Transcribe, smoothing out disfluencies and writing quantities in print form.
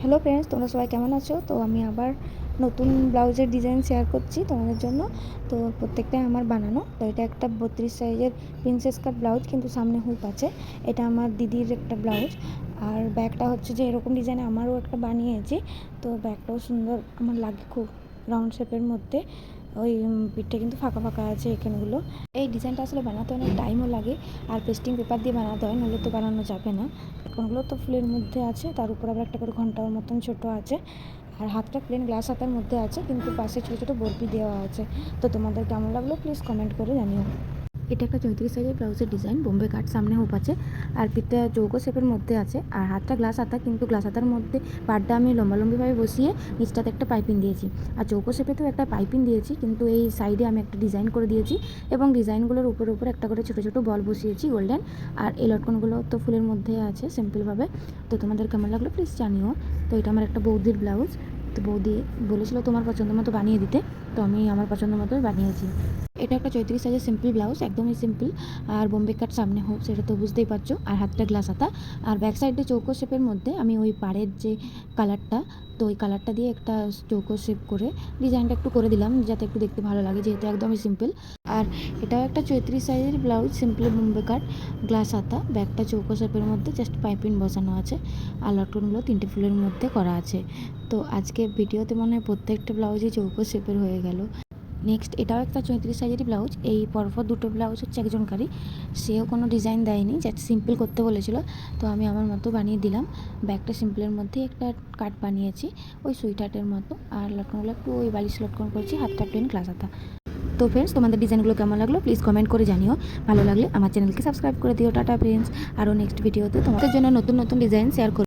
Hello friends, তোমরা সবাই কেমন আছো? তো আমি আবার নতুন ব্লাউজের ডিজাইন শেয়ার করছি তোমাদের জন্য। তো প্রত্যেকটাই আমার বানানো। তো এটা একটা 32 সাইজের প্রিন্সেস কাট ব্লাউজ, কিন্তু সামনে হুক আছে। এটা আমার দিদির একটা ব্লাউজ। আর ব্যাগটা হচ্ছে যে এরকম ডিজাইনে আমারও একটা বানিয়েছি। তো ব্যাগটাও সুন্দর আমার লাগে খুব, রাউন্ড শেপের মধ্যে। ওই পিঠটা কিন্তু ফাঁকা ফাঁকা আছে এখানগুলো। এই ডিজাইনটা আসলে বানাতে অনেক টাইমও লাগে, আর পেস্টিং পেপার দিয়ে বানাতে হয়, নইলে তো বানানো যাবে না। এখনগুলো তো ফুলের মধ্যে আছে, তার উপর আবার একটা করে ঘন্টার মতন ছোটো আছে। আর হাতটা প্লেন গ্লাস হাতার মধ্যে আছে, কিন্তু পাশে ছোটো ছোটো বরফি দেওয়া আছে। তো তোমাদের কেমন লাগলো প্লিজ কমেন্ট করে জানিও। এটা একটা 34 সাইজের ব্লাউজের ডিজাইন, বোম্বে কাট, সামনে হুপ আছে, আর পিঠটা চৌকো শেপের মধ্যে আছে, আর হাতটা গ্লাস হাতা, কিন্তু গ্লাস হাতার মধ্যে পাড়টা আমি লম্বালম্বিভাবে বসিয়ে নিচটাতে একটা পাইপিং দিয়েছি। আর চৌকো শেপেতেও একটা পাইপিং দিয়েছি, কিন্তু এই সাইডে আমি একটা ডিজাইন করে দিয়েছি, এবং ডিজাইনগুলোর উপরে উপরে একটা করে ছোটো ছোটো বল বসিয়েছি গোল্ডেন। আর এই লটকনগুলো তো ফুলের মধ্যে আছে সিম্পলভাবে। তো তোমাদের কেমন লাগলো প্লিজ জানিও। তো এটা আমার একটা বৌদির ব্লাউজ। তো বৌদি বলেছিল তোমার পছন্দ মতো বানিয়ে দিতে, তো আমি আমার পছন্দ মতোই বানিয়েছি। এটা একটা 34 সাইজের সিম্পল ব্লাউজ, একদমই সিম্পল। আর বোম্বে কাট সামনে হোক, সেটা তো বুঝতেই পারছো। আর হাতটা গ্লাস হাতা, আর ব্যাক সাইডে চৌকো শেপের মধ্যে আমি ওই পাড়ের যে কালারটা, তো ওই কালারটা দিয়ে একটা চৌকো শেপ করে ডিজাইনটা একটু করে দিলাম, যাতে একটু দেখতে ভালো লাগে, যেহেতু একদমই সিম্পল। আর এটাও একটা 34 সাইজের ব্লাউজ, সিম্পল বোম্বে কাট, গ্লাস হাতা, ব্যাকটা চৌকো শেপের মধ্যে, জাস্ট পাইপিং বসানো আছে। আর লটকনগুলো 3টে ফুলের মধ্যে করা আছে। তো আজকে ভিডিওতে মনে হয় প্রত্যেকটা ব্লাউজই চৌকো শেপের হয়ে গেল। নেক্সট এটাও একটা 34 সাইজেরই ব্লাউজ। এই পরপর দুটো ব্লাউজ হচ্ছে একজনকারই, সেও কোনো ডিজাইন দেয়নি, জাস্ট সিম্পল করতে বলেছিল। তো আমি আমার মতো বানিয়ে দিলাম। ব্যাগটা সিম্পলের মধ্যে একটা কাট বানিয়েছি, ওই সুইটার্টের মতো। আর লটকনগুলো একটু ওই বালিশ লটকন করেছি, হাতটা প্লেন গ্লাস হাতা। তো ফ্রেন্ডস, তোমাদের ডিজাইনগুলো কেমন লাগলো প্লিজ কমেন্ট করে জানিও। ভালো লাগলে আমার চ্যানেলকে সাবস্ক্রাইব করে দিও। টাটা ফ্রেন্ডস, আরও নেক্সট ভিডিওতে তোমাদের জন্য নতুন নতুন ডিজাইন শেয়ার করব।